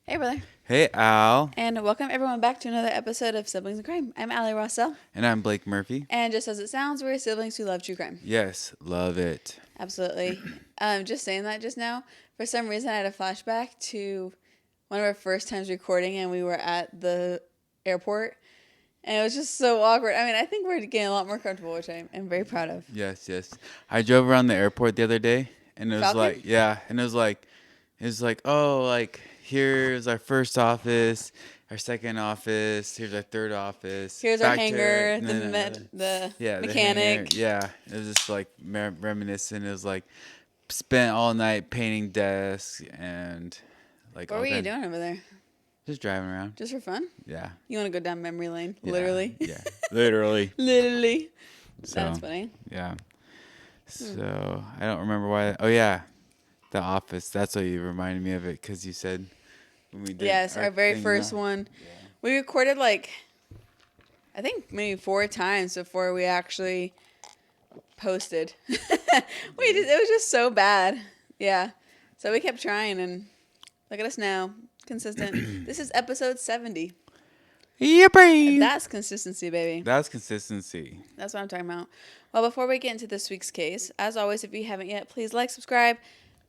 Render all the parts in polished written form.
Hey, brother. Hey, Al. And welcome everyone back to another episode of Siblings in Crime. I'm Allie Rossell. And I'm Blake Murphy. And just as it sounds, we're siblings who love true crime. Yes, love it. Absolutely. Just saying that just now, for some reason I had a flashback to one of our first times recording, and we were at the airport. And it was just so awkward. I mean, I think we're getting a lot more comfortable, which I am very proud of. Yes. I drove around the airport the other day, and it was Falcon? it was like, oh, like, here's our first office, our second office, here's our third office. Here's our hangar, the mechanic. Yeah, it was just like reminiscent. It was like spent all night painting desks and like. What were you doing over there? Just driving around. Just for fun? Yeah. You want to go down memory lane? Yeah, Literally? Yeah, literally. Literally. So, That's funny. Yeah. So, I don't remember why. Oh, yeah. The Office. That's what you reminded me of it because you said when we did. Yes, our very first one. Yeah. We recorded I think maybe 4 times before we actually posted. It was just so bad. Yeah. So we kept trying, and look at us now. Consistent. This is episode 70. Yippee! That's consistency, baby. That's consistency. That's what I'm talking about. Well, before we get into this week's case, as always, if you haven't yet, please like, subscribe,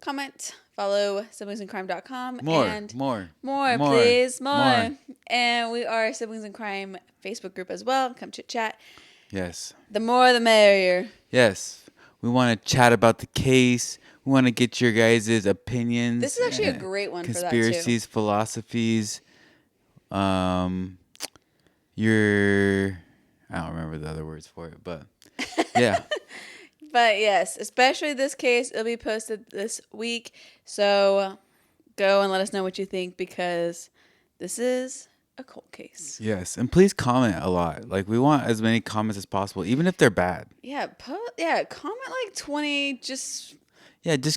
comment, follow siblingsincrime.com. More, Please. And we are Siblings in Crime Facebook group as well. Come chit chat. Yes. The more the merrier. Yes. We want to chat about the case. We want to get your guys' opinions. This is actually a great one for that, too. Conspiracies, philosophies. I don't remember the other words for it, but yeah. But yes, especially this case, it'll be posted this week. So go and let us know what you think, because this is a cold case. Yes, and please comment a lot. Like, we want as many comments as possible, even if they're bad. Yeah, comment like 20. Just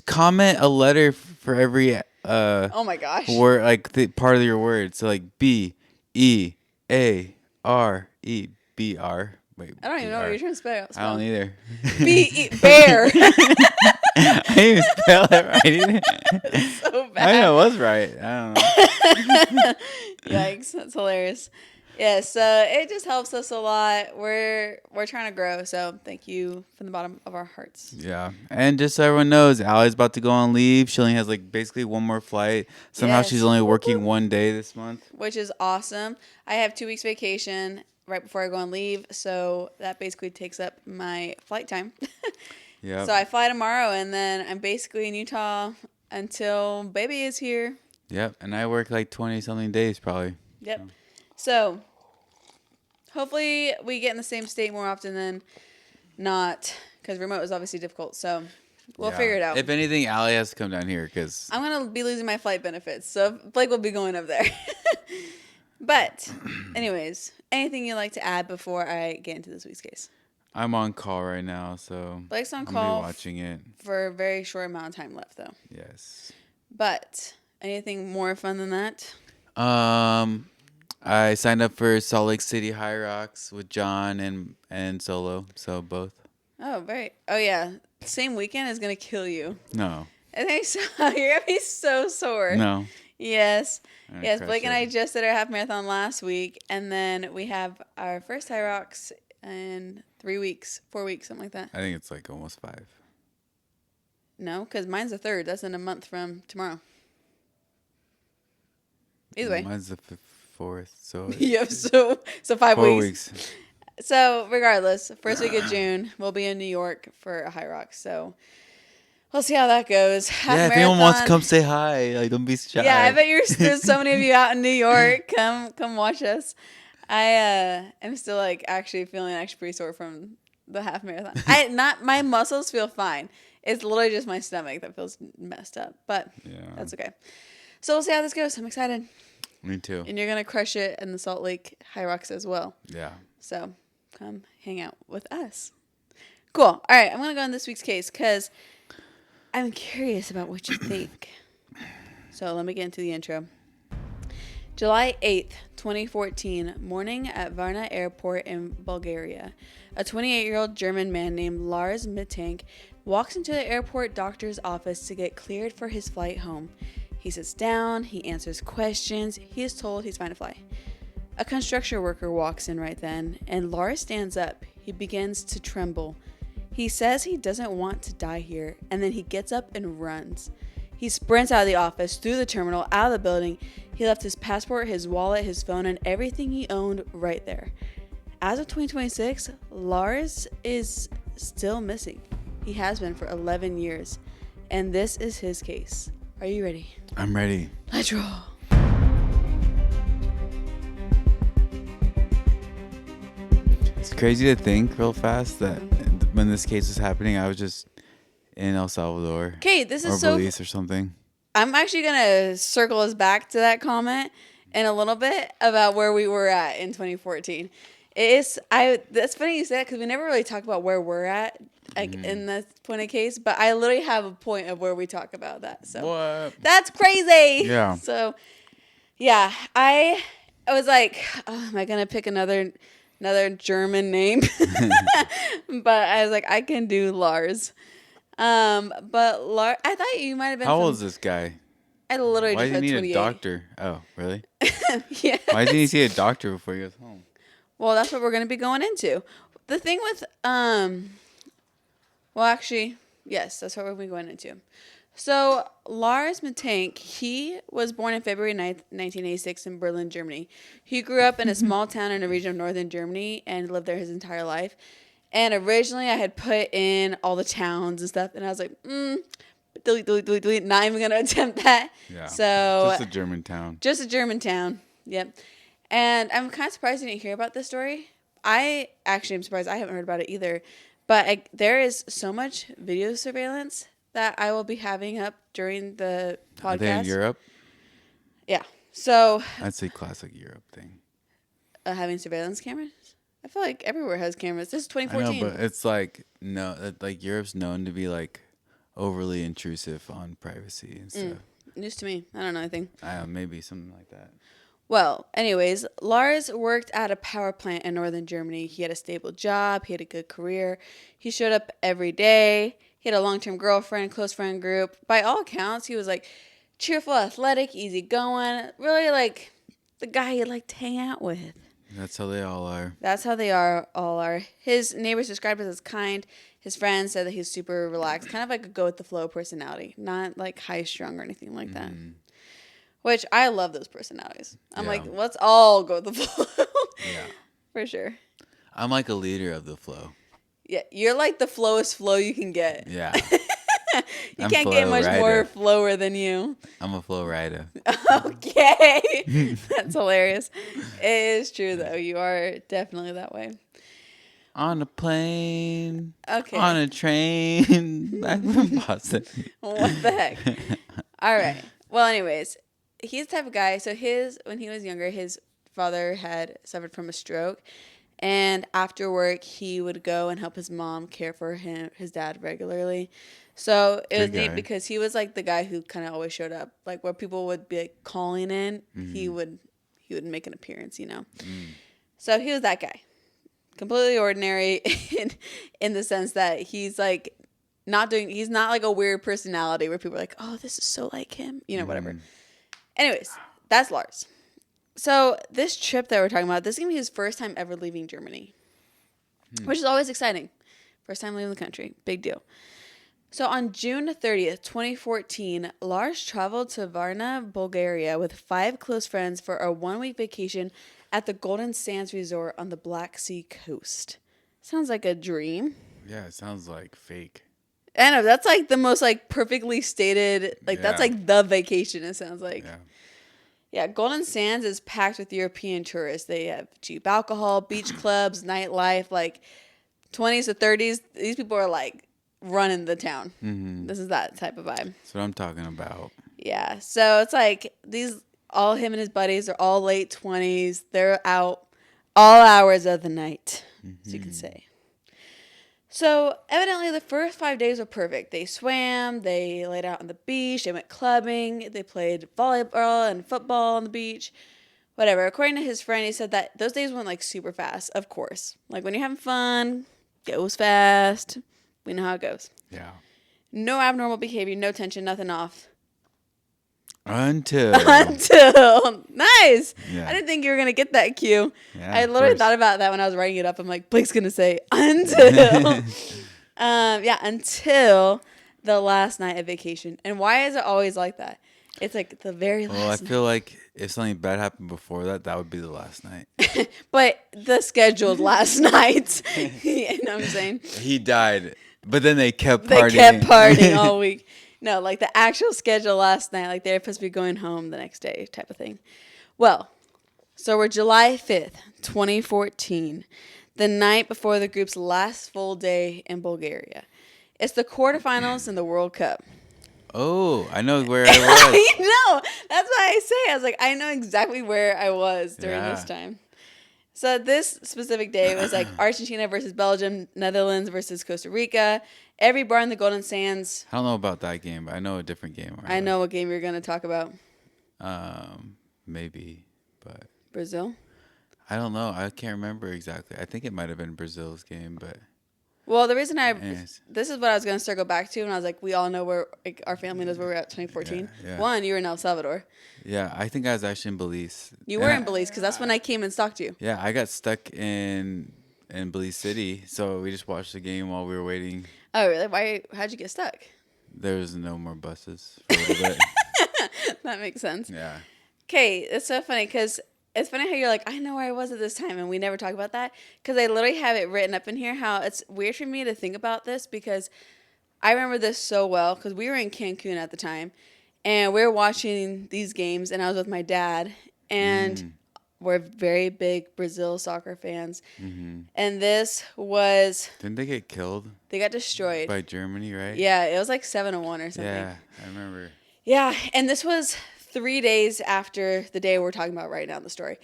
comment a letter for every oh my gosh, word, like the part of your word. So like BEARE BR. Wait, I don't even know what you're trying to spell. I don't either. Bear. I didn't even spell it right either. So bad. I know it was right. I don't know. Yikes, that's hilarious. Yeah, so it just helps us a lot. We're trying to grow, so thank you from the bottom of our hearts. Yeah, and just so everyone knows, Allie's about to go on leave. She only has like basically one more flight. Somehow she's only working one day this month, which is awesome. I have 2 weeks vacation right before I go on leave, so that basically takes up my flight time. Yeah. So I fly tomorrow, and then I'm basically in Utah until baby is here. Yep, and I work like 20-something days probably. Yep. So hopefully we get in the same state more often than not, because remote is obviously difficult. So we'll figure it out. If anything, Allie has to come down here because I'm going to be losing my flight benefits. So Blake will be going up there. But anyways, anything you'd like to add before I get into this week's case? I'm on call right now, so Blake's on I'm call watching it for a very short amount of time left, though. Yes. But anything more fun than that? I signed up for Salt Lake City High Rocks with John and Solo, so both. Oh, yeah. Same weekend is gonna kill you. No. I think so. You're gonna be so sore. No. Yes. Blake and I just did our half marathon last week, and then we have our first High Rocks in 4 weeks, something like that. I think it's like almost 5. No, because mine's the 3rd. That's in a month from tomorrow. Either way. Mine's the 4th, so yep. So 5 4 weeks. So regardless, first week of June, we'll be in New York for a High Rocks. So we'll see how that goes. If anyone wants to come say hi, like, don't be shy. Yeah, I bet there's so many of you out in New York. Come watch us. I am still actually feeling pretty sore from the half marathon. My muscles feel fine. It's literally just my stomach that feels messed up, but that's okay. So we'll see how this goes. I'm excited. Me too. And you're gonna crush it in the Salt Lake High Rocks as well. Yeah. So come hang out with us. Cool. All right, I'm gonna go on this week's case because I'm curious about what you think. So let me get into the intro. July 8th, 2014, morning at Varna Airport in Bulgaria. A 28-year-old German man named Lars Mittank walks into the airport doctor's office to get cleared for his flight home. He sits down, he answers questions, he is told he's fine to fly. A construction worker walks in right then, and Lars stands up. He begins to tremble. He says he doesn't want to die here, and then he gets up and runs. He sprints out of the office, through the terminal, out of the building. He left his passport, his wallet, his phone, and everything he owned right there. As of 2026, Lars is still missing. He has been for 11 years, and this is his case. Are you ready? I'm ready. Let's roll. It's crazy to think real fast that when this case was happening, I was just in El Salvador. Okay, this is or Belize or something. I'm actually going to circle us back to that comment in a little bit about where we were at in 2014. That's funny you say that because we never really talk about where we're at in this point of case, but I literally have a point of where we talk about that. So What? That's crazy. Yeah. So yeah, I was like, oh, am I going to pick another German name? But I was like, I can do Lars. But Lars, I thought you might have been. How old is this guy? I literally Why just did he said need 28. a doctor? Oh, really? Yeah. Why didn't he see a doctor before he goes home? Well, that's what we're going to be going into. The thing with, well, actually, yes, that's what we're going to be going into. So, Lars Mittank, he was born on February 9th, 1986 in Berlin, Germany. He grew up in a small town in a region of northern Germany and lived there his entire life. And originally, I had put in all the towns and stuff, and I was like, delete, not even going to attempt that. Yeah. So, just a German town. Just a German town, yep. And I'm kind of surprised you didn't hear about this story. I actually am surprised I haven't heard about it either. But there is so much video surveillance that I will be having up during the podcast. Are they in Europe? Yeah. So That's a classic Europe thing. Having surveillance cameras? I feel like everywhere has cameras. This is I 2014. know, but it's like Europe's known to be like overly intrusive on privacy and stuff. News to me. I don't know anything. Maybe something like that. Well, anyways, Lars worked at a power plant in northern Germany. He had a stable job. He had a good career. He showed up every day. He had a long-term girlfriend, close friend group. By all accounts, he was like cheerful, athletic, easygoing. Really like the guy you'd like to hang out with. That's how they all are. That's how they all are. His neighbors described him as kind. His friends said that he's super relaxed, kind of like a go-with-the-flow personality, not like high-strung or anything like that. Which I love those personalities. I'm like, let's all go with the flow. Yeah. For sure. I'm like a leader of the flow. Yeah, you're like the flowest flow you can get. Yeah. You can't get much more flower than you. I'm a flow rider. Okay. That's hilarious. It is true, though. You are definitely that way. On a plane. Okay. On a train. Back from Boston. What the heck? All right. Well, anyways, he's the type of guy. So when he was younger, his father had suffered from a stroke. And after work, he would go and help his mom care for his dad regularly. So it was neat because he was like the guy who kind of always showed up. Like where people would be like calling in, he would make an appearance, you know. So he was that guy. Completely ordinary in the sense that he's like he's not like a weird personality where people are like, oh, this is so like him, you know, whatever. Anyways, that's Lars. So this trip that we're talking about, this is going to be his first time ever leaving Germany, which is always exciting. First time leaving the country. Big deal. So on June 30th, 2014, Lars traveled to Varna, Bulgaria with 5 close friends for a 1-week vacation at the Golden Sands Resort on the Black Sea coast. Sounds like a dream. Yeah, it sounds like fake. I know, that's like the most like perfectly stated, like that's like the vacation it sounds like. Yeah, Golden Sands is packed with European tourists. They have cheap alcohol, beach clubs, nightlife, like 20s to 30s. These people are like running the town. This is that type of vibe. That's what I'm talking about. Yeah, so it's like all him and his buddies are all late 20s. They're out all hours of the night, as you can say. So evidently the first 5 days were perfect. They swam, they laid out on the beach, they went clubbing, they played volleyball and football on the beach, whatever. According to his friend, he said that those days went like super fast, of course. Like when you're having fun, goes fast. We know how it goes. Yeah. No abnormal behavior, no tension, nothing off. Until. Until. Nice. Yeah. I didn't think you were going to get that cue. Yeah, I of literally course. thought about that when I was writing it up. I'm like, Blake's going to say until. Until the last night of vacation. And why is it always like that? It's like the very last Well, I night. feel like if something bad happened before that, that would be the last night. But the scheduled last night. You know what I'm saying? He died, but then they kept They partying. kept partying all week. No, like the actual schedule last night, like they're supposed to be going home the next day type of thing. Well, so we're July 5th, 2014, the night before the group's last full day in Bulgaria. It's the quarterfinals in the World Cup. Oh, I know where I was. I know. That's why I say. I was like, I know exactly where I was during this time. So this specific day was like Argentina versus Belgium, Netherlands versus Costa Rica. Every bar in the Golden Sands. I don't know about that game, but I know a different game. I know what game you're going to talk about. Maybe, but Brazil? I don't know. I can't remember exactly. I think it might have been Brazil's game, but Well, the reason anyways. this is what I was going to circle back to, and I was like, we all know where, like, our family knows where we're at 2014. Yeah. One, you were in El Salvador. Yeah, I think I was actually in Belize. You were in Belize, because that's when I came and stalked you. Yeah, I got stuck in Belize City, so we just watched the game while we were waiting. Oh, really? How'd you get stuck? There was no more buses for a little bit. That makes sense. Yeah. Okay, it's so funny, because it's funny how you're like, I know where I was at this time, and we never talk about that, because I literally have it written up in here, how it's weird for me to think about this, because I remember this so well, because we were in Cancun at the time, and we were watching these games, and I was with my dad, and we're very big Brazil soccer fans, and this was... Didn't they get killed? They got destroyed. By Germany, right? Yeah, it was like 7-1 or something. Yeah, I remember. Yeah, and this was 3 days after the day we're talking about right now in the story,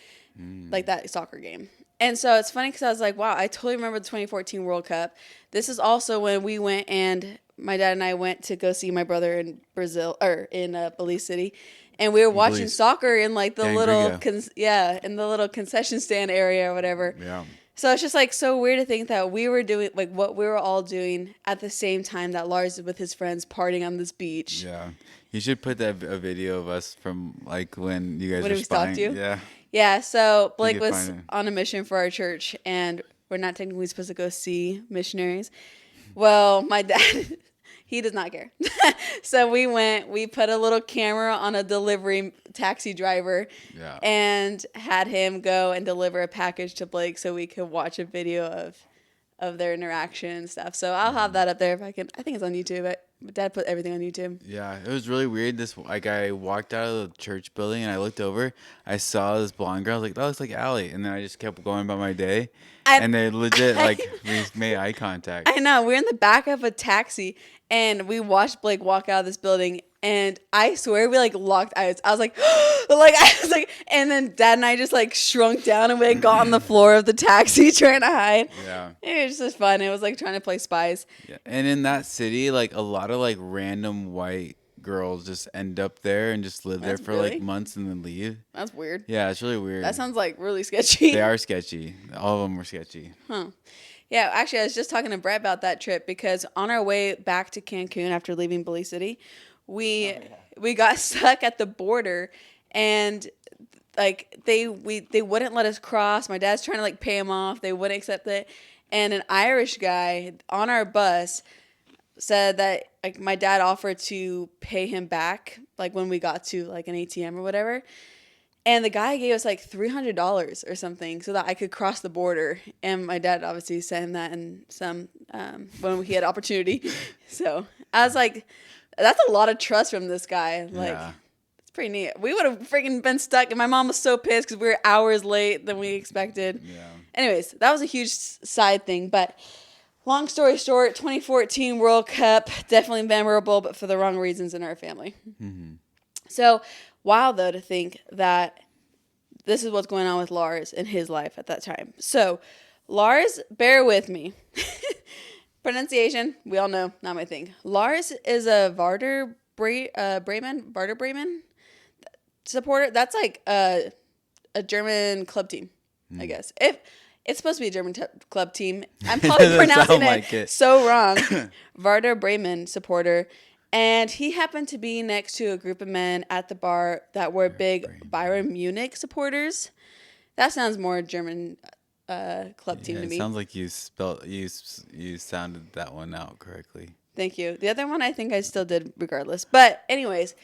like that soccer game. And so it's funny because I was like, wow, I totally remember the 2014 World Cup. This is also when we went and my dad and I went to go see my brother in Brazil, or in Belize City. And we were watching Belize. soccer in like the Sangria. little, in the little concession stand area or whatever. Yeah. So it's just like so weird to think that we were doing like what we were all doing at the same time that Lars is with his friends partying on this beach. Yeah. You should put that a video of us from like when you guys When were we stalked spying. you? Yeah. Yeah, so Blake could was find it. on a mission for our church, and we're not technically supposed to go see missionaries. Well, my dad, he does not care. So we put a little camera on a delivery taxi driver Yeah. and had him go and deliver a package to Blake so we could watch a video of their interaction and stuff. So I'll have that up there if I can. I think it's on YouTube. My dad put everything on YouTube. Yeah, it was really weird. I walked out of the church building and I looked over. I saw this blonde girl. I was like, that looks like Allie. And then I just kept going about my day. And they legit we made eye contact. I know. We're in the back of a taxi and we watched Blake walk out of this building. And I swear we like locked eyes. I was like, and then Dad and I just like shrunk down and we like, got on the floor of the taxi trying to hide. Yeah. It was just fun. It was like trying to play spies. Yeah. And in that city, like a lot of like random white girls just end up there and just live there for really? like months and then leave. That's weird. Yeah, it's really weird. That sounds like really sketchy. They are sketchy. All of them were sketchy. Huh. Yeah, actually, I was just talking to Brett about that trip because on our way back to Cancun after leaving Belize City, we got stuck at the border and like they wouldn't let us cross. My dad's trying to like pay him off. They wouldn't accept it. And an Irish guy on our bus said that like my dad offered to pay him back like when we got to like an ATM or whatever. And the guy gave us like $300 or something so that I could cross the border. And my dad obviously sent him that in some when he had opportunity. So I was like, that's a lot of trust from this guy. Like, Yeah. it's pretty neat. We would have freaking been stuck. And my mom was so pissed because we were hours late than we expected. Yeah. Anyways, that was a huge side thing. But long story short, 2014 World Cup, definitely memorable, but for the wrong reasons in our family. Mm-hmm. So wild, though, to think that this is what's going on with Lars in his life at that time. So Lars, bear with me. Pronunciation, we all know, not my thing. Lars is a Werder Bremen supporter. That's like a German club team, I guess. If it's supposed to be a German club team, I'm probably pronouncing like it. so wrong. Werder Bremen supporter. And he happened to be next to a group of men at the bar that were big Bayern Munich supporters. That sounds more German club team to it me. sounds like you sounded that one out correctly. Thank you. The other one I think I still did regardless. But anyways,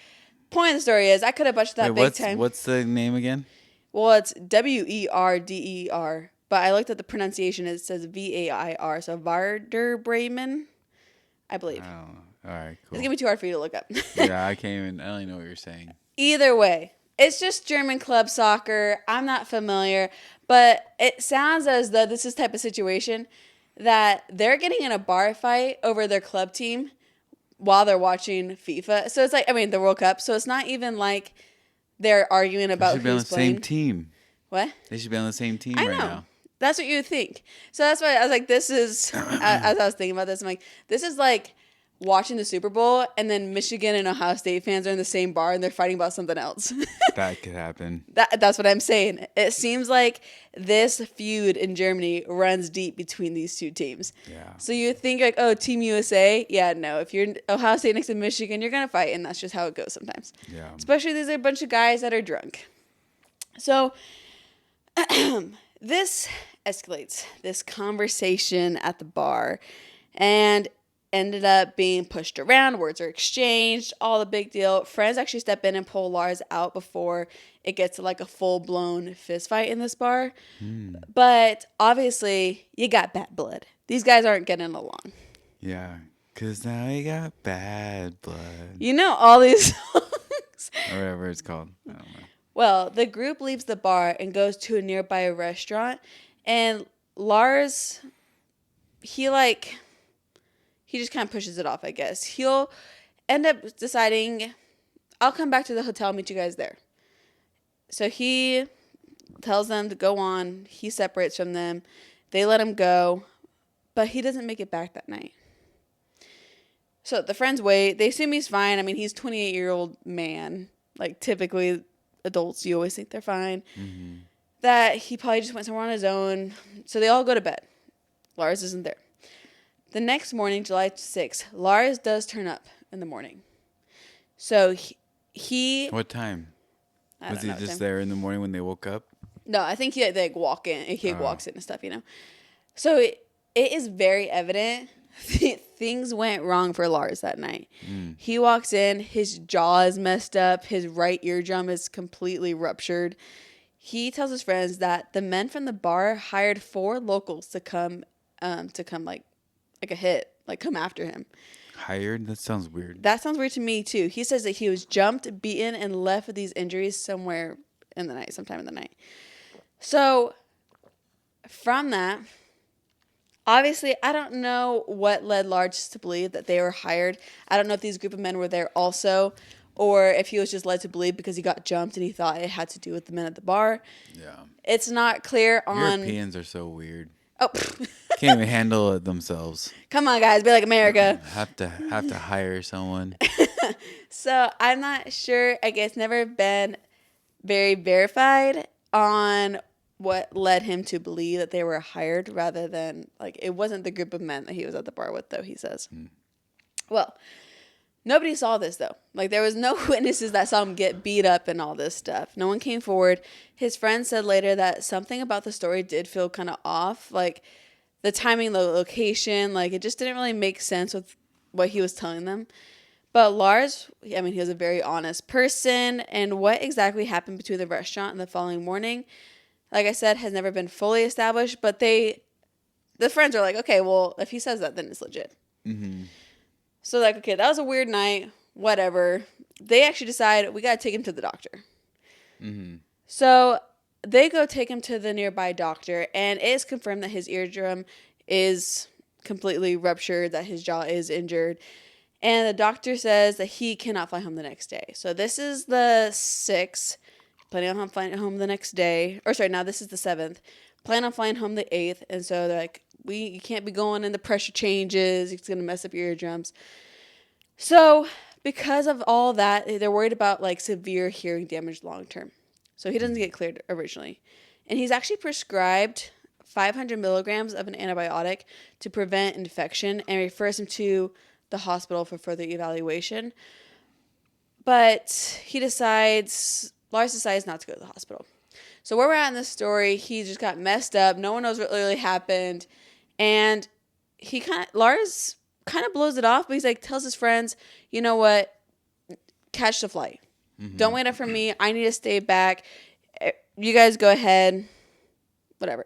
point of the story is I could have butchered that big time. What's the name again? Well, it's Werder, but I looked at the pronunciation. It says Vair, so Werder Bremen, I believe. Oh, all right, cool. It's gonna be too hard for you to look up. Yeah, I don't even know what you're saying. Either way, it's just German club soccer. I'm not familiar, but it sounds as though this is the type of situation that they're getting in a bar fight over their club team while they're watching FIFA. So it's like, the World Cup. So it's not even like they're arguing about who's playing. They should be on the same team. What? They should be on the same team right now. That's what you would think. So that's why I was like, this is, as I was thinking about this, I'm like, this is like watching the Super Bowl and then Michigan and Ohio State fans are in the same bar and they're fighting about something else. That could happen. That's what I'm saying. It seems like this feud in Germany runs deep between these two teams. Yeah. So you think like, oh, Team USA? Yeah, no. If you're Ohio State next to Michigan, you're going to fight, and that's just how it goes sometimes. Yeah. Especially these are a bunch of guys that are drunk. So this escalates, this conversation at the bar, and ended up being pushed around. Words are exchanged, all the big deal. Friends actually step in and pull Lars out before it gets to like a full-blown fist fight in this bar. But obviously, you got bad blood. These guys aren't getting along. Yeah, because now you got bad blood. You know all these songs. Or whatever it's called. I don't know. Well, the group leaves the bar and goes to a nearby restaurant. And Lars, he just kind of pushes it off, I guess. He'll end up deciding, I'll come back to the hotel, meet you guys there. So he tells them to go on. He separates from them. They let him go, but he doesn't make it back that night. So the friends wait. They assume he's fine. He's a 28-year-old man. Like, typically, adults, you always think they're fine. Mm-hmm. That he probably just went somewhere on his own. So they all go to bed. Lars isn't there. The next morning, July 6th, Lars does turn up in the morning. So he What time? Was he just time. there in the morning when they woke up? No, I think they walk in. He walks in and stuff, So it is very evident things went wrong for Lars that night. He walks in, his jaw is messed up, his right eardrum is completely ruptured. He tells his friends that the men from the bar hired 4 locals to come like a hit, like come after him. Hired? That sounds weird. That sounds weird to me too. He says that he was jumped, beaten, and left with these injuries sometime in the night. So from that, obviously, I don't know what led Lars to believe that they were hired. I don't know if these group of men were there also, or if he was just led to believe because he got jumped and he thought it had to do with the men at the bar. Yeah. It's not clear on... Europeans are so weird. Oh, can't even handle it themselves. Come on, guys, be like America. Have to hire someone. So I'm not sure. I guess never been very verified on what led him to believe that they were hired rather than like it wasn't the group of men that he was at the bar with, though. He says. Well, nobody saw this though. Like there was no witnesses that saw him get beat up and all this stuff. No one came forward. His friend said later that something about the story did feel kind of off. Like the timing, the location, like it just didn't really make sense with what he was telling them. But Lars, he was a very honest person. And what exactly happened between the restaurant and the following morning, like I said, has never been fully established. But the friends are like, okay, well, if he says that, then it's legit. Mm-hmm. So like, okay, that was a weird night, whatever. They actually decide we got to take him to the doctor. Mm-hmm. So they go take him to the nearby doctor, and it is confirmed that his eardrum is completely ruptured, that his jaw is injured. And the doctor says that he cannot fly home the next day. So this is the 6th, planning on flying home the next day. Or sorry, now this is the 7th. Plan on flying home the 8th. And so they're like, you can't be going and the pressure changes. It's going to mess up your eardrums. So because of all that, they're worried about like severe hearing damage long term. So he doesn't get cleared originally. And he's actually prescribed 500 milligrams of an antibiotic to prevent infection and refers him to the hospital for further evaluation. But Lars decides not to go to the hospital. So where we're at in this story, he just got messed up. No one knows what really happened. And Lars kind of blows it off, but he's like, tells his friends, you know what? Catch the flight. Mm-hmm. Don't wait up for me. I need to stay back. You guys go ahead. Whatever.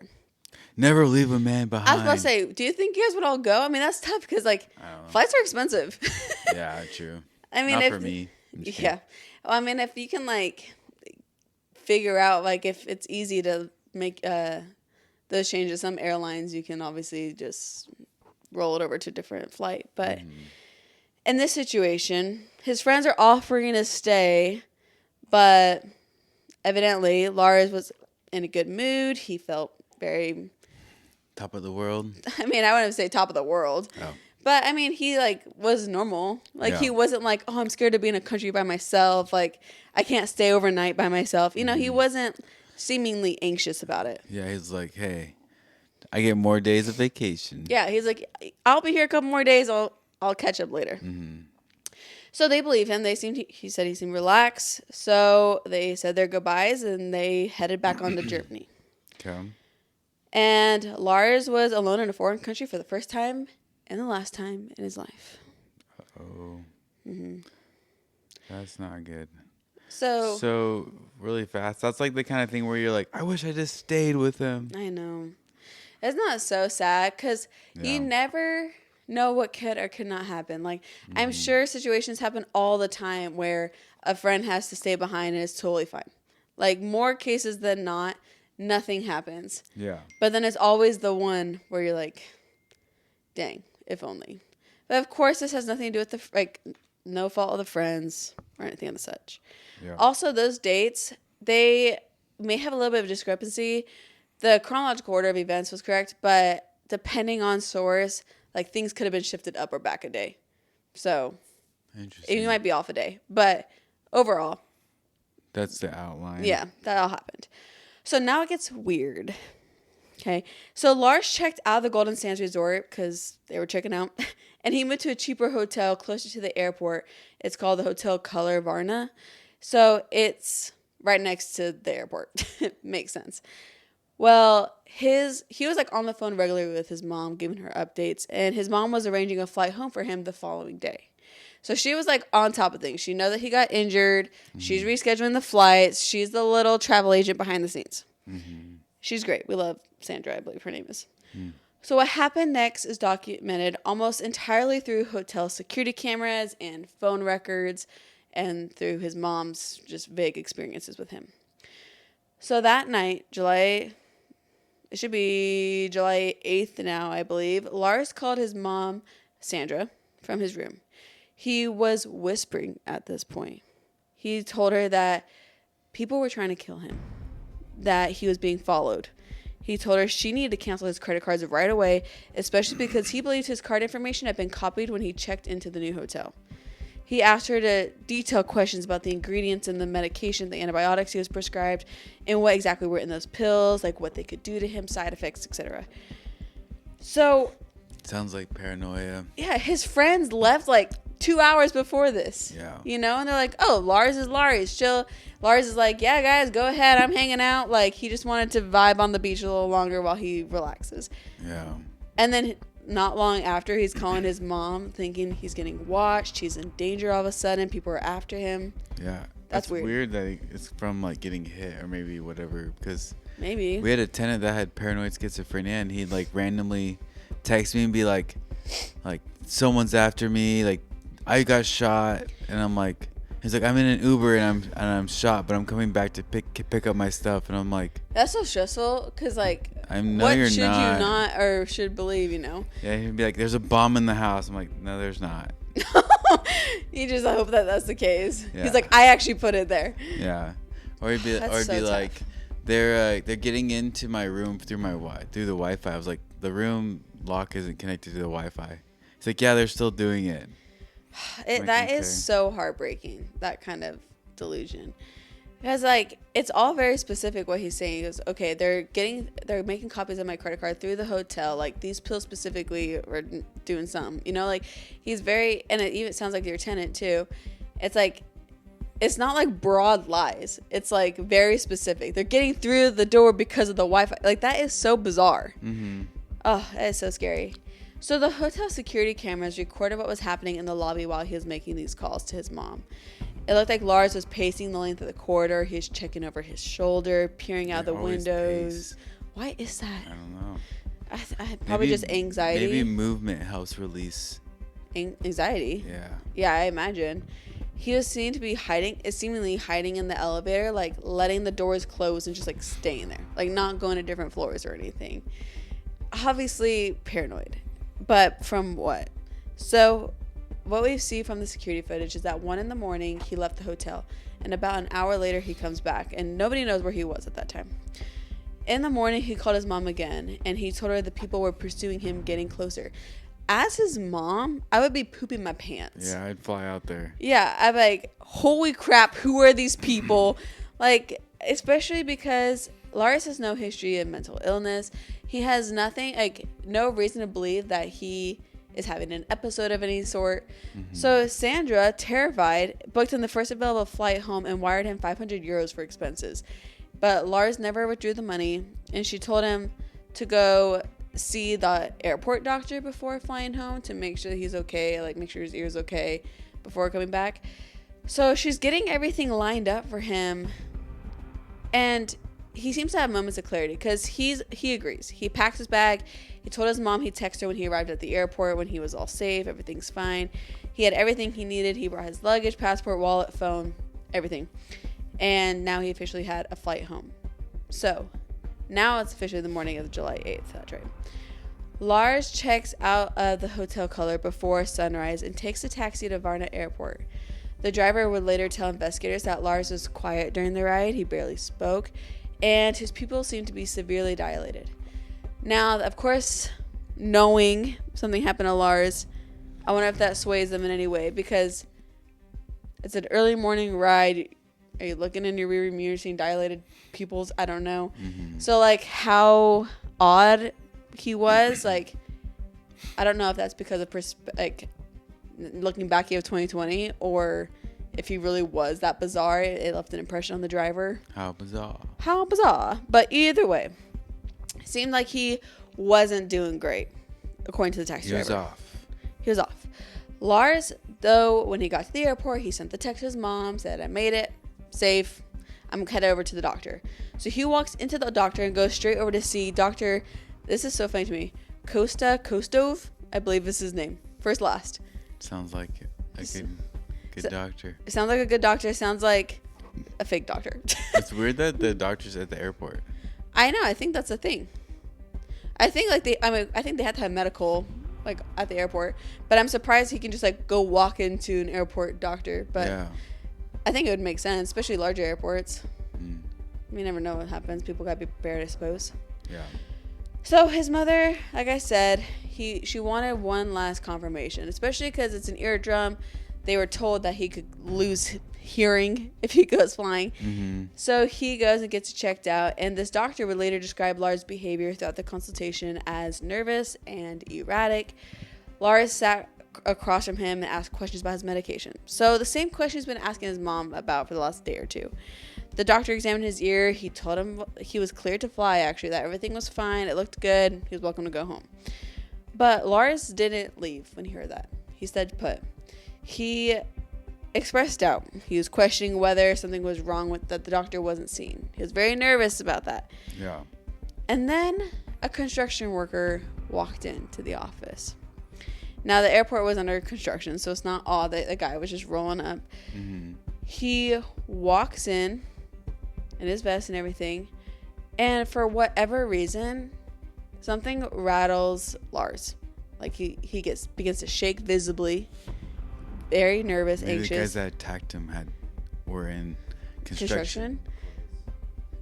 Never leave a man behind. I was about to say, do you think you guys would all go? I mean, that's tough because, like, flights are expensive. Yeah, true. I mean, not for me. Yeah. Well, I mean, if you can, like, figure out, like, if it's easy to make those changes, some airlines, you can obviously just roll it over to a different flight. But in this situation, his friends are offering to stay, but evidently Lars was in a good mood. He felt very... top of the world? I mean, I wouldn't say top of the world. Oh. But, I mean, he, like, was normal. Like, he wasn't like, oh, I'm scared to be in a country by myself. Like, I can't stay overnight by myself. You know, he wasn't seemingly anxious about it. Yeah, he's like, hey, I get more days of vacation. Yeah, he's like, I'll be here a couple more days. I'll catch up later. Mm-hmm. So they believe him. He said he seemed relaxed. So they said their goodbyes, and they headed back on the journey. Okay. And Lars was alone in a foreign country for the first time and the last time in his life. Uh-oh. Mm-hmm. That's not good. So really fast. That's like the kind of thing where you're like, I wish I just stayed with him. I know. It's not so sad because you never know what could or could not happen. Like, I'm sure situations happen all the time where a friend has to stay behind and it's totally fine. Like, more cases than not, nothing happens. Yeah. But then it's always the one where you're like, dang, if only. But of course, this has nothing to do with no fault of the friends or anything of the such. Yeah. Also, those dates, they may have a little bit of discrepancy. The chronological order of events was correct, but depending on source, like, things could have been shifted up or back a day. So, you might be off a day. But overall, that's the outline. Yeah, that all happened. So now it gets weird. Okay. So Lars checked out of the Golden Sands Resort because they were checking out. And he went to a cheaper hotel closer to the airport. It's called the Hotel Color Varna. So it's right next to the airport. Makes sense. Well, he was like on the phone regularly with his mom, giving her updates. And his mom was arranging a flight home for him the following day. So she was like on top of things. She knows that he got injured. Mm-hmm. She's rescheduling the flights. She's the little travel agent behind the scenes. Mm-hmm. She's great. We love Sandra, I believe her name is. Mm. So what happened next is documented almost entirely through hotel security cameras and phone records and through his mom's just vague experiences with him. So that night, it should be July 8th now, I believe, Lars called his mom, Sandra, from his room. He was whispering at this point. He told her that people were trying to kill him, that he was being followed. He told her she needed to cancel his credit cards right away, especially because he believed his card information had been copied when he checked into the new hotel. He asked her to detail questions about the ingredients and the medication, the antibiotics he was prescribed, and what exactly were in those pills, like what they could do to him, side effects, etc. So... sounds like paranoia. Yeah, his friends left like 2 hours before this. Yeah. You know, and they're like, oh, Lars is Lars. Chill. Lars is like, yeah, guys, go ahead. I'm hanging out. Like, he just wanted to vibe on the beach a little longer while he relaxes. Yeah. And then not long after, he's calling his mom, thinking he's getting watched. He's in danger all of a sudden. People are after him. Yeah. That's weird that it's from, like, getting hit or maybe whatever. Because maybe we had a tenant that had paranoid schizophrenia, and he'd, like, randomly text me and be like, someone's after me. Like, I got shot. And I'm like, he's like, I'm in an Uber and I'm shot, but I'm coming back to pick up my stuff. And I'm like, that's so stressful because, like, what should you not or should believe, you know? Yeah, he'd be like, there's a bomb in the house. I'm like, no, there's not. You just hope that that's the case. Yeah. He's like, I actually put it there. Yeah. Or he'd be like, they're getting into my room through the Wi-Fi. I was like, the room lock isn't connected to the Wi-Fi. He's like, yeah, they're still doing it. That is so heartbreaking, that kind of delusion. Because, like, it's all very specific what he's saying. He goes, okay, they're making copies of my credit card through the hotel. Like, these pills specifically were doing something. You know, like, he's very, and it even sounds like your tenant, too. It's like, it's not like broad lies. It's like very specific. They're getting through the door because of the Wi-Fi. Like, that is so bizarre. Mm-hmm. Oh, that is so scary. So the hotel security cameras recorded what was happening in the lobby while he was making these calls to his mom. It looked like Lars was pacing the length of the corridor. He was checking over his shoulder, peering out the windows. Pace. Why is that? I don't know. Probably just anxiety. Maybe movement helps release anxiety. Yeah. Yeah, I imagine. He was seen to be seemingly hiding in the elevator, like letting the doors close and just like staying there, like not going to different floors or anything. Obviously paranoid, but from what? So what we see from the security footage is that 1 a.m, he left the hotel, and about an hour later he comes back, and nobody knows where he was at that time. In the morning, he called his mom again, and he told her the people were pursuing him, getting closer. As his mom, I would be pooping my pants. Yeah, I'd fly out there. Yeah, I'm like, holy crap, who are these people? Like, especially because Lars has no history of mental illness. He has nothing, like, no reason to believe that he is having an episode of any sort. Mm-hmm. So Sandra, terrified, booked him the first available flight home and wired him 500 euros for expenses. But Lars never withdrew the money, and she told him to go see the airport doctor before flying home to make sure he's okay, like make sure his ear's okay before coming back. So she's getting everything lined up for him, and he seems to have moments of clarity because he agrees. He packs his bag. He told his mom he'd text her when he arrived at the airport when he was all safe, everything's fine. He had everything he needed. He brought his luggage, passport, wallet, phone, everything. And now he officially had a flight home. So now it's officially the morning of July 8th. That's right. Lars checks out of the hotel color before sunrise and takes a taxi to Varna Airport. The driver would later tell investigators that Lars was quiet during the ride. He barely spoke, and his pupils seemed to be severely dilated. Now, of course, knowing something happened to Lars, I wonder if that sways them in any way, because it's an early morning ride. Are you looking in your rearview mirror seeing dilated pupils? I don't know. Mm-hmm. So, like, how odd he was, like, I don't know if that's because of looking back of 2020, or if he really was that bizarre. It left an impression on the driver. How bizarre. But either way, it seemed like he wasn't doing great, according to the taxi driver. He was off. Lars, though, when he got to the airport, he sent the text to his mom, said, I made it, safe, I'm headed over to the doctor. So he walks into the doctor and goes straight over to see Dr. This is so funny to me. Kostov, I believe is his name. First, last. Sounds like a good doctor. It sounds like a good doctor. Sounds like a fake doctor. It's weird that the doctor's at the airport. I know. I think that's a thing. I think I think they have to have medical like at the airport. But I'm surprised he can just like go walk into an airport doctor. But yeah. I think it would make sense, especially larger airports. Mm. You never know what happens. People gotta be prepared, I suppose. Yeah. So his mother, like I said, she wanted one last confirmation, especially because it's an eardrum. They were told that he could lose hearing if he goes flying. Mm-hmm. So he goes and gets checked out, and this doctor would later describe Lars' behavior throughout the consultation as nervous and erratic. Lars sat across from him and asked questions about his medication. So the same question he's been asking his mom about for the last day or two. The doctor examined his ear. He told him he was cleared to fly, actually, that everything was fine. It looked good. He was welcome to go home. But Lars didn't leave when he heard that. He stayed put. He expressed doubt. He was questioning whether something was wrong with that the doctor wasn't seeing. He was very nervous about that. Yeah. And then a construction worker walked into the office. Now, the airport was under construction, so it's not all that the guy was just rolling up. Mm-hmm. He walks in his vest and everything, and for whatever reason, something rattles Lars. Like he begins to shake visibly, very nervous, maybe anxious. The guys that attacked him were in construction.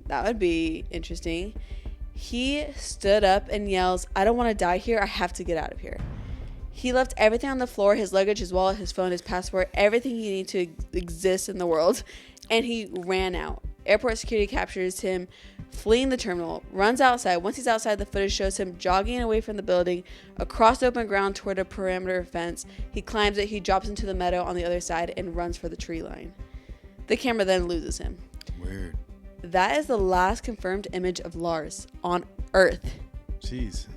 That would be interesting. He stood up and yells, "I don't want to die here. I have to get out of here." He left everything on the floor, his luggage, his wallet, his phone, his passport, everything he needed to exist in the world, and he ran out. Airport security captures him fleeing the terminal, runs outside. Once he's outside, the footage shows him jogging away from the building, across open ground toward a perimeter fence. He climbs it, he drops into the meadow on the other side, and runs for the tree line. The camera then loses him. Weird. That is the last confirmed image of Lars on Earth. Jeez.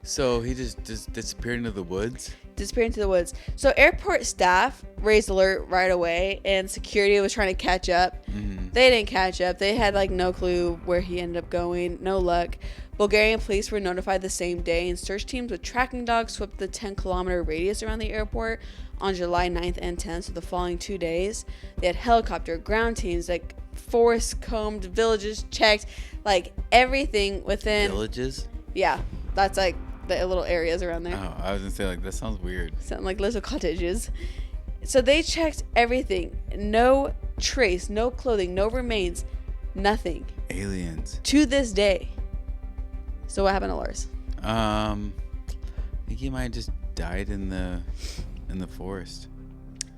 So he just disappeared into the woods? Disappeared into the woods. So airport staff raised alert right away, and security was trying to catch up. Mm-hmm. They didn't catch up. They had like no clue where he ended up going. No luck. Bulgarian police were notified the same day, and search teams with tracking dogs swept the 10-kilometer radius around the airport on July 9th and 10th. So the following 2 days, they had helicopter, ground teams, like forest combed, villages checked, like everything within Villages? Yeah, that's like the little areas around there. Oh, I was gonna say, like, that sounds weird. Sound like little cottages. So they checked everything. No trace, no clothing, no remains, nothing. Aliens. To this day. So what happened to Lars? I think he might have just died in the forest.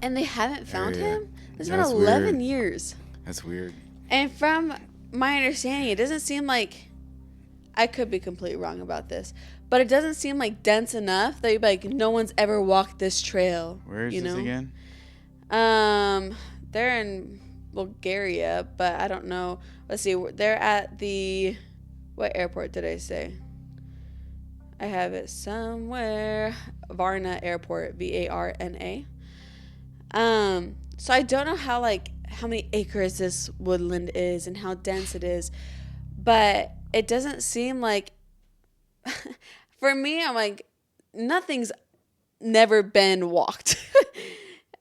And they haven't found him? It's been That's 11 weird. years. That's weird. And from my understanding, it doesn't seem like, I could be completely wrong about this, but it doesn't seem like dense enough that you'd be like, no one's ever walked this trail. Where is this again? They're in Bulgaria, but I don't know. Let's see. They're at the, what airport did I say? I have it somewhere. Varna Airport, Varna. So I don't know how many acres this woodland is and how dense it is, but it doesn't seem like, for me, I'm like, nothing's never been walked.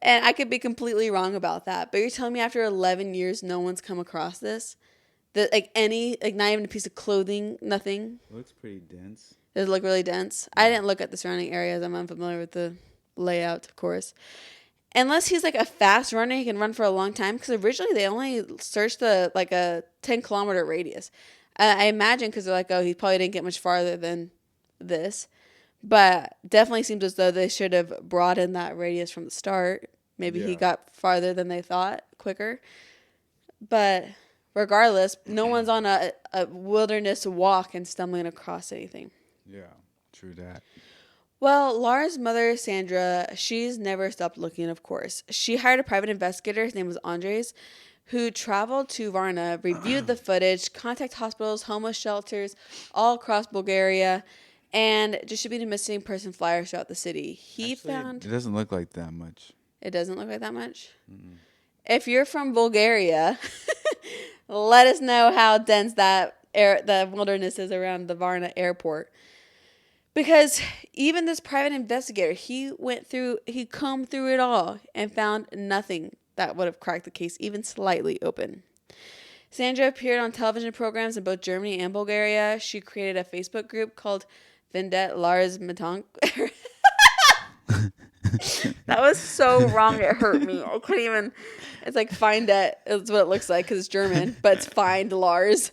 And I could be completely wrong about that. But you're telling me after 11 years, no one's come across this? That not even a piece of clothing, nothing? It looks pretty dense. Does it look really dense? I didn't look at the surrounding areas. I'm unfamiliar with the layout, of course. Unless he's like a fast runner, he can run for a long time. Because originally they only searched a 10-kilometer radius. I imagine because they're like, oh, he probably didn't get much farther than this. But definitely seems as though they should have broadened that radius from the start. Maybe he got farther than they thought, quicker. But regardless, no one's on a wilderness walk and stumbling across anything. Yeah, true that. Well, Lars' mother, Sandra, she's never stopped looking, of course. She hired a private investigator, his name was Andres, who traveled to Varna, reviewed the footage, contacted hospitals, homeless shelters all across Bulgaria, and distributed missing person flyers throughout the city. It doesn't look like that much. It doesn't look like that much? Mm-mm. If you're from Bulgaria, let us know how dense the wilderness is around the Varna airport. Because even this private investigator, he combed through it all and found nothing that would have cracked the case even slightly open. Sandra appeared on television programs in both Germany and Bulgaria. She created a Facebook group called Vendet Lars Mittank. That was so wrong, it hurt me. I couldn't even. It's like find it. It's what it looks like because it's German, but it's find Lars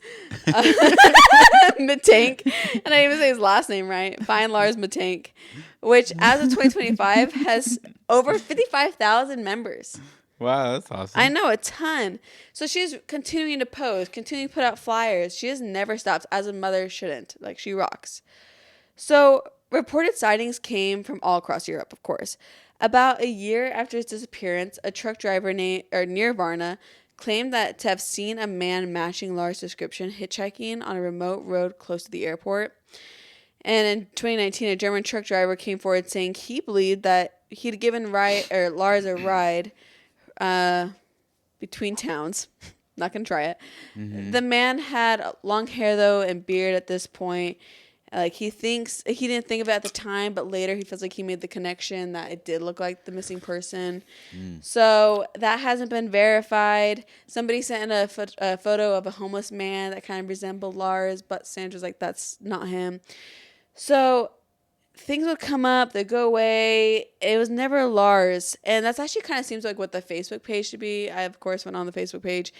Mittank. And I didn't even say his last name right. Find Lars Mittank, which as of 2025 has over 55,000 members. Wow, that's awesome. I know, a ton. So she's continuing to post, continuing to put out flyers. She has never stopped, as a mother shouldn't. Like, she rocks. So reported sightings came from all across Europe, of course. About a year after his disappearance, a truck driver near Varna claimed to have seen a man matching Lars' description hitchhiking on a remote road close to the airport. And in 2019, a German truck driver came forward saying he believed that he'd given Lars a ride between towns. Not gonna try it. Mm-hmm. The man had long hair though and beard at this point. Like, he thinks he didn't think of it at the time, but later he feels like he made the connection that it did look like the missing person. So that hasn't been verified. Somebody sent in a photo of a homeless man that kind of resembled Lars, but Sandra's like, that's not him. So things would come up, they go away. It was never Lars, and that's actually kind of seems like what the Facebook page should be. I of course went on the Facebook page,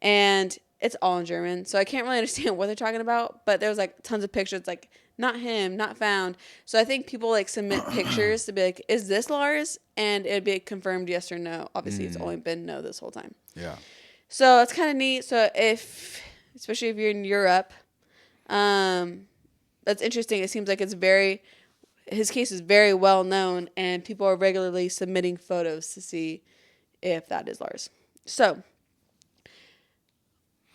and it's all in German, so I can't really understand what they're talking about, but there was like tons of pictures, like not him, not found. So I think people like submit pictures to be like, is this Lars? And it'd be confirmed yes or no. Obviously it's only been no this whole time. Yeah. So it's kind of neat. So especially if you're in Europe, that's interesting. It seems like his case is very well known, and people are regularly submitting photos to see if that is Lars. So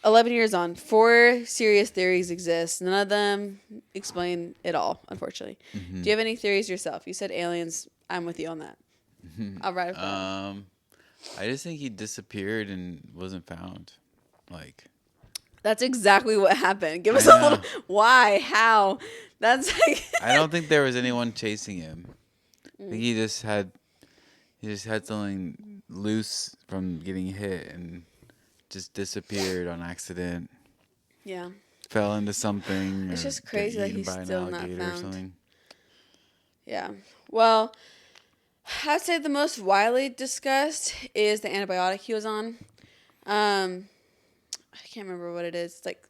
11 years on, 4 serious theories exist. None of them explain it all, unfortunately. Mm-hmm. Do you have any theories yourself? You said aliens. I'm with you on that. I'll write it down. I just think he disappeared and wasn't found. Like, that's exactly what happened. Give us a little why, how. That's like I don't think there was anyone chasing him. I think he just had something loose from getting hit and just disappeared on accident. Yeah. Fell into something. It's just crazy that he's still not found. Or something. Yeah. Well, I'd say the most widely discussed is the antibiotic he was on. I can't remember what it is. It's like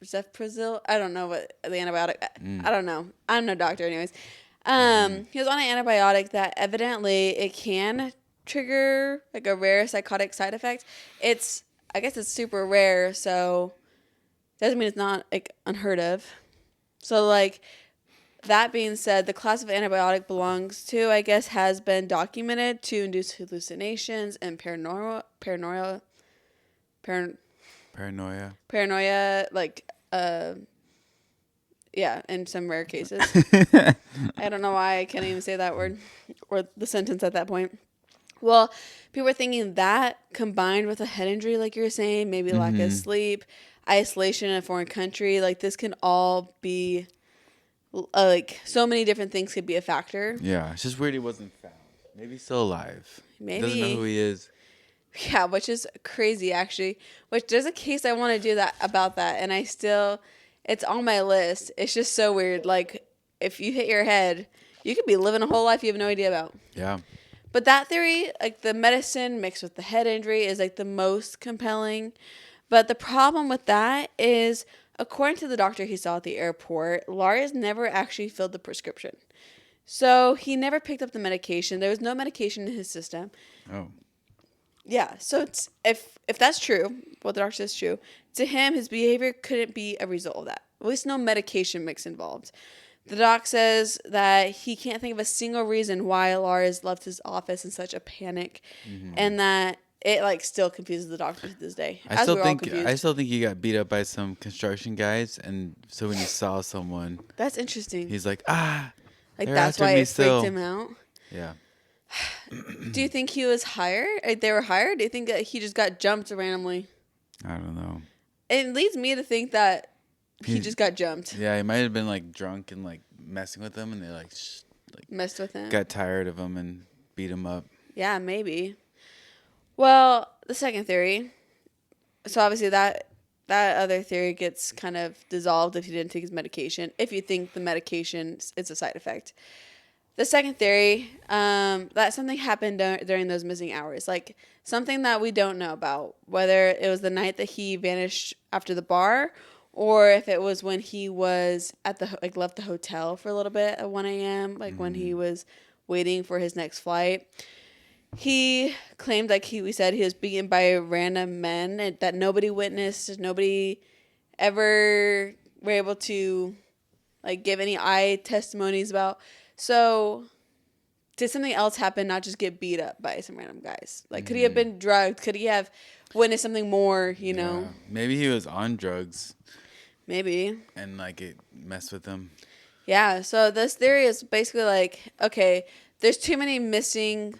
Zeprazil. I don't know what the antibiotic. I don't know. I'm no doctor, anyways. He was on an antibiotic that evidently it can trigger like a rare psychotic side effect. I guess it's super rare, so doesn't mean it's not like unheard of. So like that being said, the class of antibiotic belongs to, I guess, has been documented to induce hallucinations and paranoia, like, yeah, in some rare cases. I don't know why I can't even say that word or the sentence at that point. Well, people are thinking that combined with a head injury, like you were saying, maybe lack of sleep, isolation in a foreign country, like this can all be, like so many different things could be a factor. Yeah, it's just weird he wasn't found. Maybe he's still alive. Maybe. Doesn't know who he is. Yeah, which is crazy, actually. Which there's a case I want to do about that, and it's on my list. It's just so weird. Like, if you hit your head, you could be living a whole life you have no idea about. Yeah. But that theory, like the medicine mixed with the head injury, is like the most compelling. But the problem with that is, according to the doctor he saw at the airport, Lars never actually filled the prescription. So he never picked up the medication. There was no medication in his system. Oh. Yeah, so it's, if that's true, what the doctor says is true, to him, his behavior couldn't be a result of that. At least no medication mix involved. The doc says that he can't think of a single reason why Lars left his office in such a panic, and that it like still confuses the doctor to this day. I still think he got beat up by some construction guys, and so when he saw someone, that's interesting. He's like, like that's why it freaked him out. Yeah. Do you think he was hired? They were hired? Do you think that he just got jumped randomly? I don't know. It leads me to think that he just got jumped. Yeah, he might have been like drunk and like messing with them, and they like messed with him. Got tired of him and beat him up. Yeah, maybe. Well, the second theory. So obviously that other theory gets kind of dissolved if he didn't take his medication. If you think the medication is a side effect. The second theory, that something happened during those missing hours, like something that we don't know about, whether it was the night that he vanished after the bar, or if it was when he was at left the hotel for a little bit at 1 a.m., like when he was waiting for his next flight. He claimed, like we said, he was beaten by random men and that nobody witnessed, nobody ever were able to like give any eye testimonies about. So, did something else happen, not just get beat up by some random guys? Like, could he have been drugged? Could he have witnessed something more, you know? Maybe he was on drugs. Maybe. And, like, it messed with him. Yeah, so this theory is basically like, okay, there's too many missing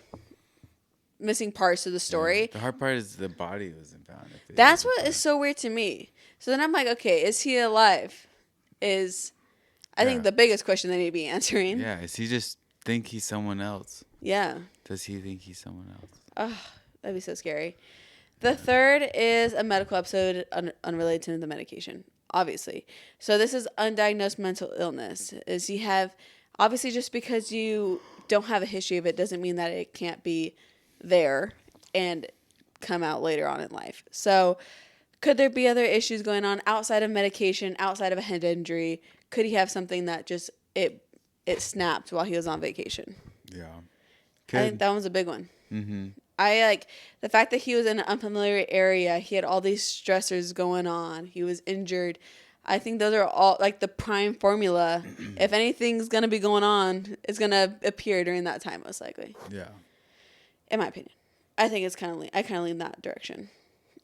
parts of the story. Yeah. The hard part is the body wasn't found. That's what is so weird to me. So then I'm like, okay, is he alive? I think the biggest question they need to be answering. Yeah, is he just think he's someone else? Yeah. Does he think he's someone else? Oh, that'd be so scary. The third is a medical episode unrelated to the medication, obviously. So this is undiagnosed mental illness. Is you have, obviously just because you don't have a history of it doesn't mean that it can't be there and come out later on in life. So could there be other issues going on outside of medication, outside of a head injury? Could he have something that just it snapped while he was on vacation? Yeah. I think that one's a big one. Mm-hmm. I like the fact that he was in an unfamiliar area. He had all these stressors going on. He was injured. I think those are all like the prime formula. If anything's going to be going on, it's going to appear during that time, most likely. Yeah. In my opinion. I think it's I kind of lean that direction.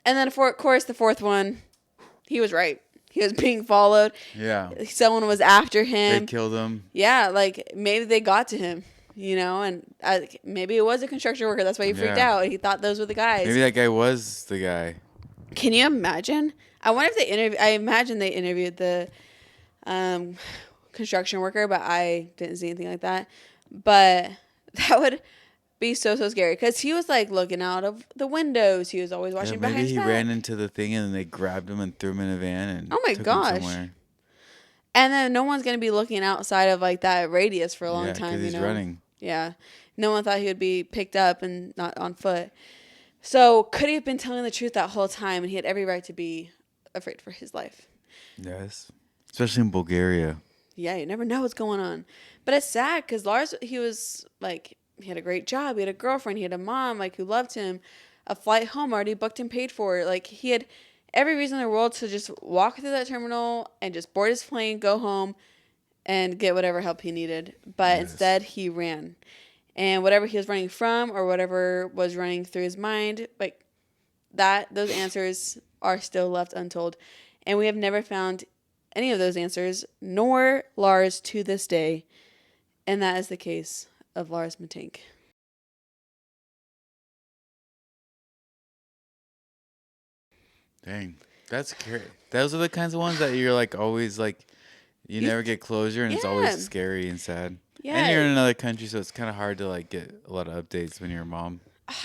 And then, of course, the fourth one, he was right. He was being followed. Yeah. Someone was after him. They killed him. Yeah, like maybe they got to him, and maybe it was a construction worker. That's why he freaked out. He thought those were the guys. Maybe that guy was the guy. Can you imagine? I wonder if I imagine they interviewed the construction worker, but I didn't see anything like that. But that would be so scary because he was like looking out of the windows. He was always watching behind his back. Maybe he ran into the thing and then they grabbed him and threw him in a van and oh my took gosh. him somewhere. And then no one's gonna be looking outside of like that radius for a long time. Because he's running. Yeah, no one thought he would be picked up and not on foot. So could he have been telling the truth that whole time? And he had every right to be afraid for his life. Yes, especially in Bulgaria. Yeah, you never know what's going on. But it's sad because Lars, he was like, he had a great job. He had a girlfriend. He had a mom like who loved him. A flight home already booked and paid for. Like he had every reason in the world to just walk through that terminal and just board his plane, go home, and get whatever help he needed. But instead, he ran. And whatever he was running from or whatever was running through his mind, like those answers are still left untold. And we have never found any of those answers, nor Lars to this day. And that is the case of Lars Mittank. Dang, that's scary. Those are the kinds of ones that you're like always like, you never get closure, and it's always scary and sad. Yeah. And you're in another country, so it's kind of hard to like get a lot of updates when you're a mom.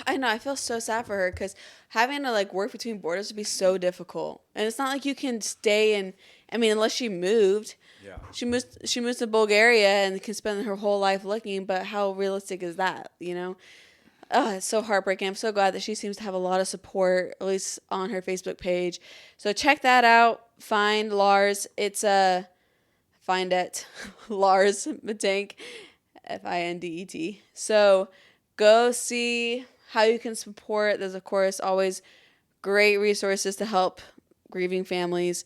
I know. I feel so sad for her because having to like work between borders would be so difficult, and it's not like you can stay in. I mean, unless she moved. Yeah. She moves to Bulgaria and can spend her whole life looking. But how realistic is that? Oh, it's so heartbreaking. I'm so glad that she seems to have a lot of support, at least on her Facebook page. So check that out. Find Lars. It's find it Lars Mittank, Findet. So go see how you can support. There's of course always great resources to help grieving families.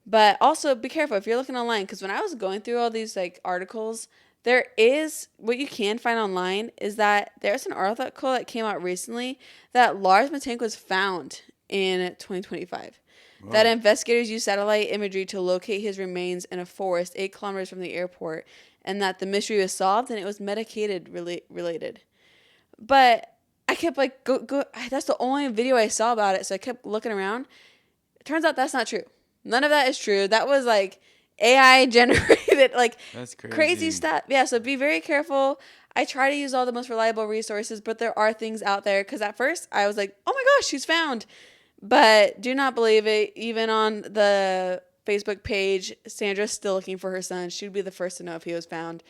But also be careful if you're looking online, because when I was going through all these like articles, there is what you can find online is that there's an article that came out recently that Lars Mittank was found in 2025. Whoa. That investigators used satellite imagery to locate his remains in a forest 8 kilometers from the airport, and that the mystery was solved and it was medicated related. But I kept like go. That's the only video I saw about it, so I kept looking around. It turns out that's not true. None of that is true. That was like AI generated, like that's crazy stuff. Yeah, so be very careful. I try to use all the most reliable resources, but there are things out there. Because at first I was like, oh my gosh, she's found. But do not believe it. Even on the Facebook page, Sandra's still looking for her son. She would be the first to know if he was found.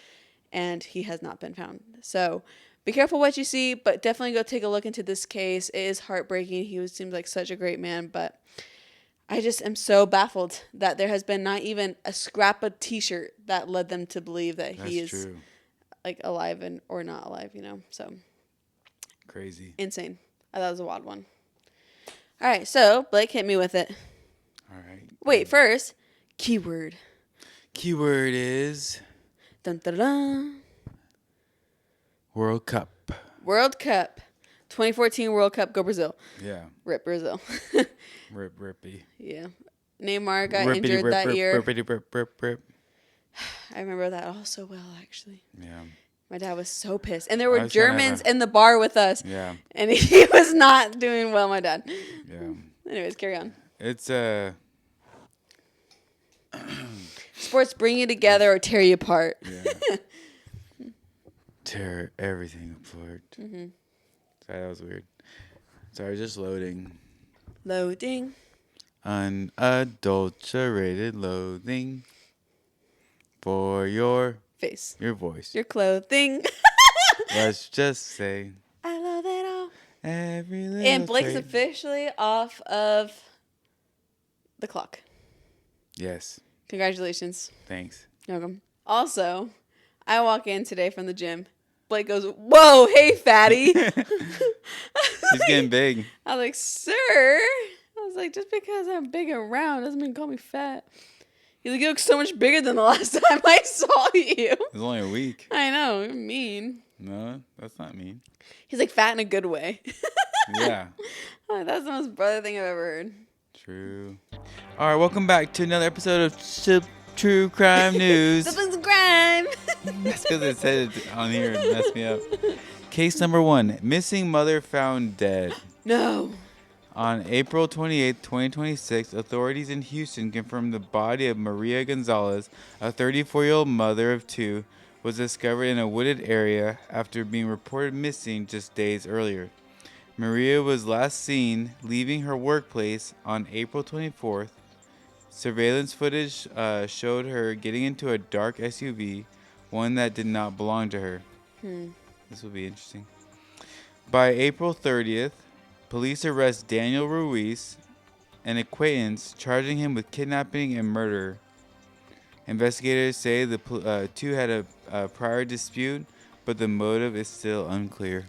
And he has not been found. So be careful what you see, but definitely go take a look into this case. It is heartbreaking. He seems like such a great man, but I just am so baffled that there has been not even a scrap of T-shirt that led them to believe that he is true. Like alive or not alive, So crazy, insane. I thought it was a wild one. All right, so Blake, hit me with it. All right. Wait, first, keyword. Keyword is dun, dun, dun. World Cup. World Cup. 2014 World Cup. Go Brazil. Yeah. Rip Brazil. Rippy. Yeah. Neymar got injured that year. Rip. I remember that all so well, actually. Yeah. My dad was so pissed. And there were Germans in the bar with us. Yeah. And he was not doing well, my dad. Yeah. Anyways, carry on. It's sports bring you together or tear you apart. Yeah. Tear everything apart. Mm-hmm. Sorry, that was weird. Sorry, just loading. Loading. Unadulterated loathing for your face, your voice, your clothing. Let's just say I love it all. Every little and Blake's trait. officially off of the clock. Yes. Congratulations. Thanks. You're welcome. Also, I walk in today from the gym Blake goes, "Whoa, hey, fatty." He's getting big. I was like, "Sir," I was like, "just because I'm big and round doesn't mean call me fat." He's like, "You look so much bigger than the last time I saw you." It was only a week. I know, you're mean. No, that's not mean. He's like fat in a good way. Yeah. Oh, that's the most brother thing I've ever heard. True. All right, welcome back to another episode of True Crime News. Siblings and crime. That's because it said it on here and messed me up. Case number 1, missing mother found dead. No. On April 28, 2026, authorities in Houston confirmed the body of Maria Gonzalez, a 34-year-old mother of 2, was discovered in a wooded area after being reported missing just days earlier. Maria was last seen leaving her workplace on April 24th. Surveillance footage showed her getting into a dark SUV, one that did not belong to her. This will be interesting. By April 30th, police arrest Daniel Ruiz, an acquaintance, charging him with kidnapping and murder. Investigators say the two had a prior dispute, but the motive is still unclear.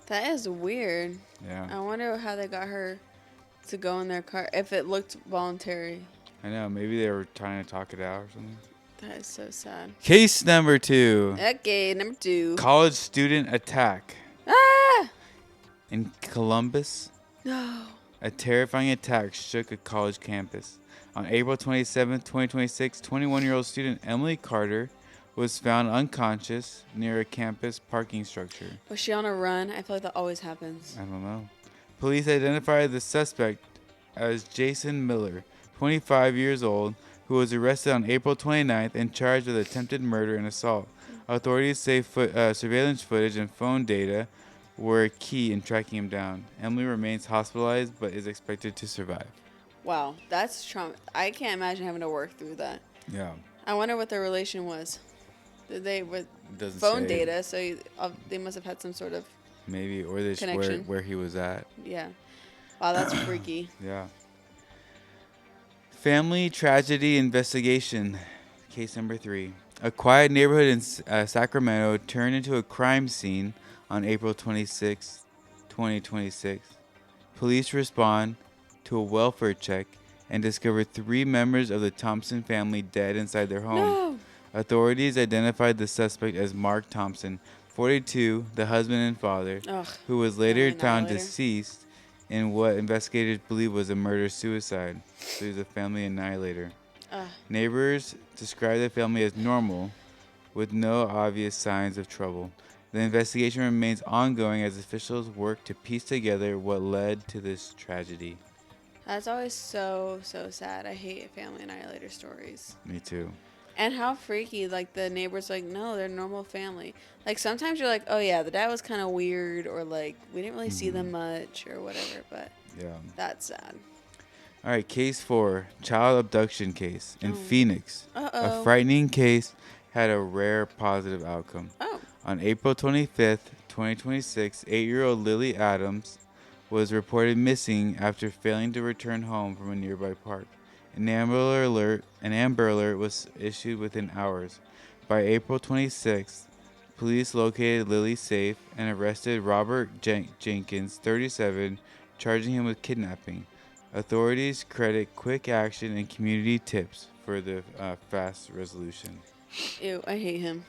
That is weird. Yeah. I wonder how they got her to go in their car, if it looked voluntary. I know, maybe they were trying to talk it out or something. That is so sad. Case number 2. Okay, number 2. College student attack. Ah! In Columbus, No. a terrifying attack shook a college campus. On April 27, 2026, 21-year-old student Emily Carter was found unconscious near a campus parking structure. Was she on a run? I feel like that always happens. I don't know. Police identified the suspect as Jason Miller, 25 years old, who was arrested on April 29th and charged with attempted murder and assault. Authorities say surveillance footage and phone data were key in tracking him down. Emily remains hospitalized but is expected to survive. Wow, that's trauma. I can't imagine having to work through that. Yeah. I wonder what their relation was. Did they with Doesn't phone say. data? So they must have had some sort of Maybe, or this where he was at. Yeah. Wow, that's freaky. Yeah. Family tragedy investigation. Case number 3. A quiet neighborhood in Sacramento turned into a crime scene on April 26, 2026. Police respond to a welfare check and discover 3 members of the Thompson family dead inside their home. No. Authorities identified the suspect as Mark Thompson, 42, the husband and father, who was later found deceased in what investigators believe was a murder-suicide. So he's a family annihilator. Neighbors described the family as normal, with no obvious signs of trouble. The investigation remains ongoing as officials work to piece together what led to this tragedy. That's always so sad. I hate family annihilator stories. Me too. And how freaky, like, the neighbors, like, no, they're normal family. Like, sometimes you're like, oh, yeah, the dad was kind of weird, or, like, we didn't really see them much, or whatever, but yeah, that's sad. All right, case 4, child abduction case in Phoenix. Uh-oh. A frightening case had a rare positive outcome. Oh. On April 25th, 2026, 8-year-old Lily Adams was reported missing after failing to return home from a nearby park. An Amber Alert was issued within hours. By April 26th, police located Lily's safe and arrested Robert Jenkins, 37, charging him with kidnapping. Authorities credit quick action and community tips for the fast resolution. Ew, I hate him.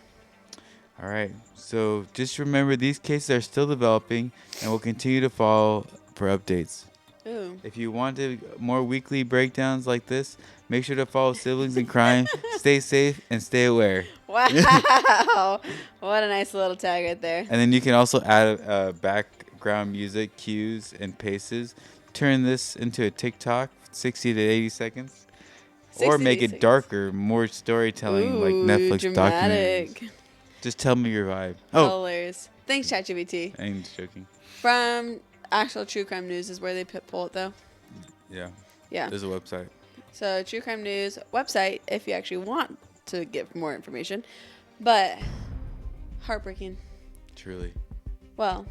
All right, so just remember these cases are still developing and will continue to follow for updates. Ooh. If you want more weekly breakdowns like this, make sure to follow Siblings in Crime. Stay safe and stay aware. Wow. What a nice little tag right there. And then you can also add background music, cues, and paces. Turn this into a TikTok, 60 to 80 seconds. Or make it darker, more storytelling, like Netflix documentaries. Just tell me your vibe. Hilarious. Thanks, ChatGPT. I'm just joking. From actual True Crime News is where they pull it, though. Yeah. Yeah. There's a website. So, True Crime News website, if you actually want to get more information. But, heartbreaking. Truly. Well,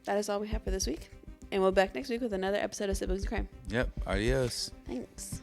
that is all we have for this week. And we'll be back next week with another episode of Siblings in Crime. Yep. Adios. Thanks.